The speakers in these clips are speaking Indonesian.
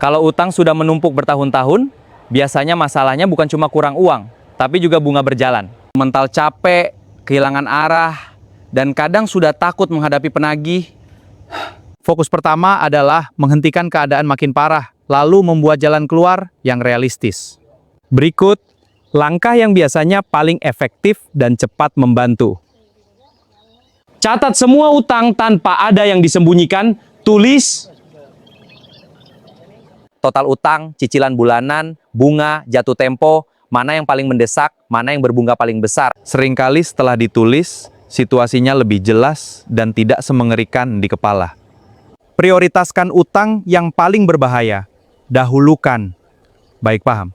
Kalau utang sudah menumpuk bertahun-tahun, biasanya masalahnya bukan cuma kurang uang, tapi juga bunga berjalan. Mental capek, kehilangan arah, dan kadang sudah takut menghadapi penagih. Fokus pertama adalah menghentikan keadaan makin parah, lalu membuat jalan keluar yang realistis. Berikut, langkah yang biasanya paling efektif dan cepat membantu. Catat semua utang tanpa ada yang disembunyikan, tulis Total utang, cicilan bulanan, bunga, jatuh tempo, mana yang paling mendesak, mana yang berbunga paling besar. Seringkali setelah ditulis, situasinya lebih jelas dan tidak semengerikan di kepala. Prioritaskan utang yang paling berbahaya. Dahulukan. Baik, paham.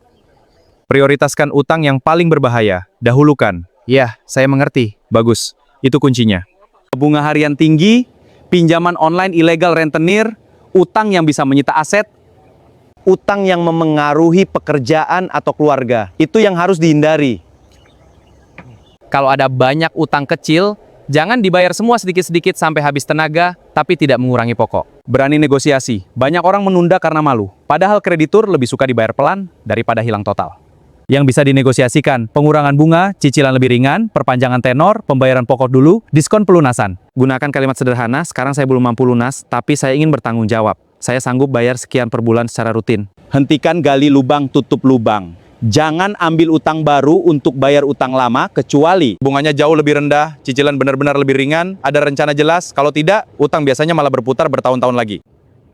Prioritaskan utang yang paling berbahaya. Dahulukan. Ya, saya mengerti. Bagus. Itu kuncinya. bunga harian tinggi, pinjaman online ilegal rentenir, utang yang bisa menyita aset, utang yang memengaruhi pekerjaan atau keluarga. Itu yang harus dihindari. Kalau ada banyak utang kecil, jangan dibayar semua sedikit-sedikit sampai habis tenaga, tapi tidak mengurangi pokok. Berani negosiasi. Banyak orang menunda karena malu. Padahal kreditur lebih suka dibayar pelan daripada hilang total. Yang bisa dinegosiasikan, pengurangan bunga, cicilan lebih ringan, perpanjangan tenor, pembayaran pokok dulu, diskon pelunasan. Gunakan kalimat sederhana, sekarang saya belum mampu lunas, tapi saya ingin bertanggung jawab. Saya sanggup bayar sekian per bulan secara rutin. Hentikan gali lubang tutup lubang. Jangan ambil utang baru untuk bayar utang lama, kecuali Bunganya jauh lebih rendah, cicilan benar-benar lebih ringan, ada rencana jelas, kalau tidak, utang biasanya malah berputar bertahun-tahun lagi.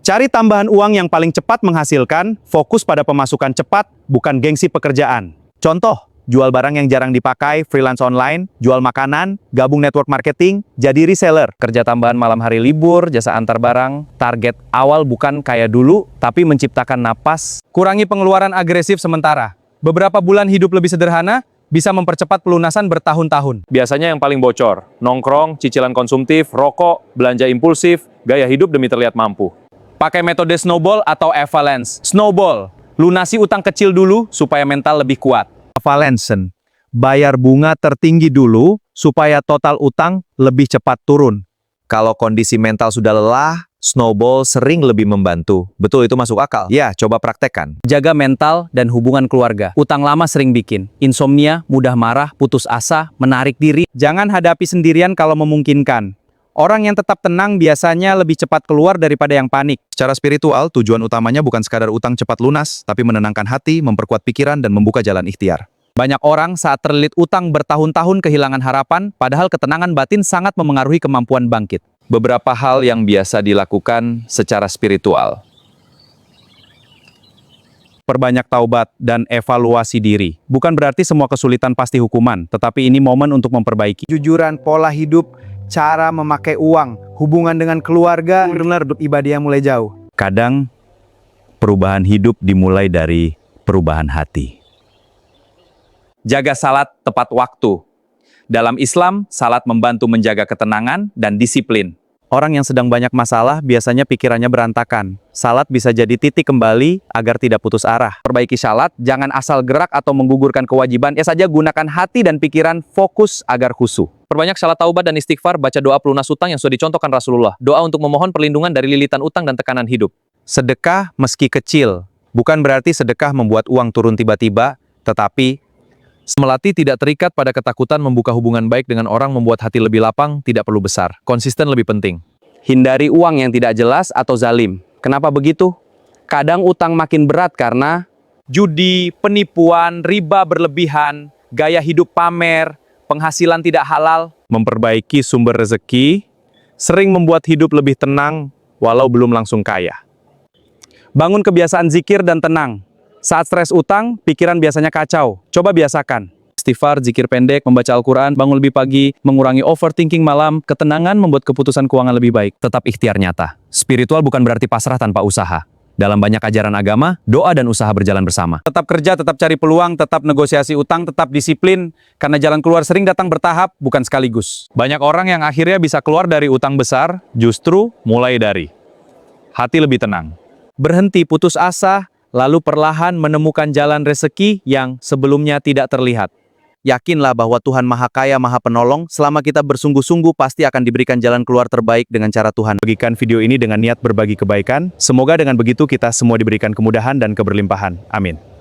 cari tambahan uang yang paling cepat menghasilkan, fokus pada pemasukan cepat, bukan gengsi pekerjaan. Contoh, jual barang yang jarang dipakai, freelance online, jual makanan, gabung network marketing, jadi reseller. Kerja tambahan malam hari libur, jasa antar barang, target awal bukan kaya dulu, tapi menciptakan napas. Kurangi pengeluaran agresif sementara. Beberapa bulan hidup lebih sederhana, bisa mempercepat pelunasan bertahun-tahun. Biasanya yang paling bocor, nongkrong, cicilan konsumtif, rokok, belanja impulsif, gaya hidup demi terlihat mampu. Pakai metode snowball atau avalanche. Snowball, lunasi utang kecil dulu supaya mental lebih kuat. Avalanche, bayar bunga tertinggi dulu supaya total utang lebih cepat turun. Kalau kondisi mental sudah lelah, snowball sering lebih membantu. Betul, itu masuk akal. Ya, coba praktekkan. Jaga mental dan hubungan keluarga. Utang lama sering bikin insomnia, mudah marah, putus asa, menarik diri. Jangan hadapi sendirian kalau memungkinkan. Orang yang tetap tenang biasanya lebih cepat keluar daripada yang panik. Secara spiritual, tujuan utamanya bukan sekadar utang cepat lunas, tapi menenangkan hati, memperkuat pikiran, dan membuka jalan ikhtiar. Banyak orang saat terlilit utang bertahun-tahun kehilangan harapan, padahal ketenangan batin sangat memengaruhi kemampuan bangkit. Beberapa hal yang biasa dilakukan secara spiritual. Perbanyak taubat dan evaluasi diri. Bukan berarti semua kesulitan pasti hukuman, tetapi ini momen untuk memperbaiki. Jujuran pola hidup, cara memakai uang, hubungan dengan keluarga, benar ibadah mulai jauh. Kadang, perubahan hidup dimulai dari perubahan hati. Jaga salat tepat waktu. Dalam Islam, salat membantu menjaga ketenangan dan disiplin. Orang yang sedang banyak masalah biasanya pikirannya berantakan. Salat bisa jadi titik kembali agar tidak putus arah. Perbaiki salat, jangan asal gerak atau menggugurkan kewajiban, saja gunakan hati dan pikiran fokus agar khusyuk. Perbanyak salat taubat dan istighfar, baca doa pelunas utang yang sudah dicontohkan Rasulullah. Doa untuk memohon perlindungan dari lilitan utang dan tekanan hidup. Sedekah meski kecil, bukan berarti sedekah membuat uang turun tiba-tiba, tetapi Melati tidak terikat pada ketakutan membuka hubungan baik dengan orang membuat hati lebih lapang, tidak perlu besar. Konsisten lebih penting. Hindari uang yang tidak jelas atau zalim. Kenapa begitu? Kadang utang makin berat karena judi, penipuan, riba berlebihan, gaya hidup pamer, penghasilan tidak halal. memperbaiki sumber rezeki sering membuat hidup lebih tenang walau belum langsung kaya. Bangun kebiasaan zikir dan tenang. Saat stres utang, pikiran biasanya kacau. Coba biasakan. Istighfar, zikir pendek, membaca Al-Quran, bangun lebih pagi, mengurangi overthinking malam, ketenangan membuat keputusan keuangan lebih baik. Tetap ikhtiar nyata. Spiritual bukan berarti pasrah tanpa usaha. Dalam banyak ajaran agama, doa dan usaha berjalan bersama. Tetap kerja, tetap cari peluang, tetap negosiasi utang, tetap disiplin. Karena jalan keluar sering datang bertahap, bukan sekaligus. Banyak orang yang akhirnya bisa keluar dari utang besar, justru mulai dari hati lebih tenang. Berhenti putus asa, lalu perlahan menemukan jalan rezeki yang sebelumnya tidak terlihat. Yakinlah bahwa Tuhan Maha Kaya, Maha Penolong. Selama kita bersungguh-sungguh, pasti akan diberikan jalan keluar terbaik dengan cara Tuhan. Bagikan video ini dengan niat berbagi kebaikan. Semoga dengan begitu kita semua diberikan kemudahan dan keberlimpahan. Amin.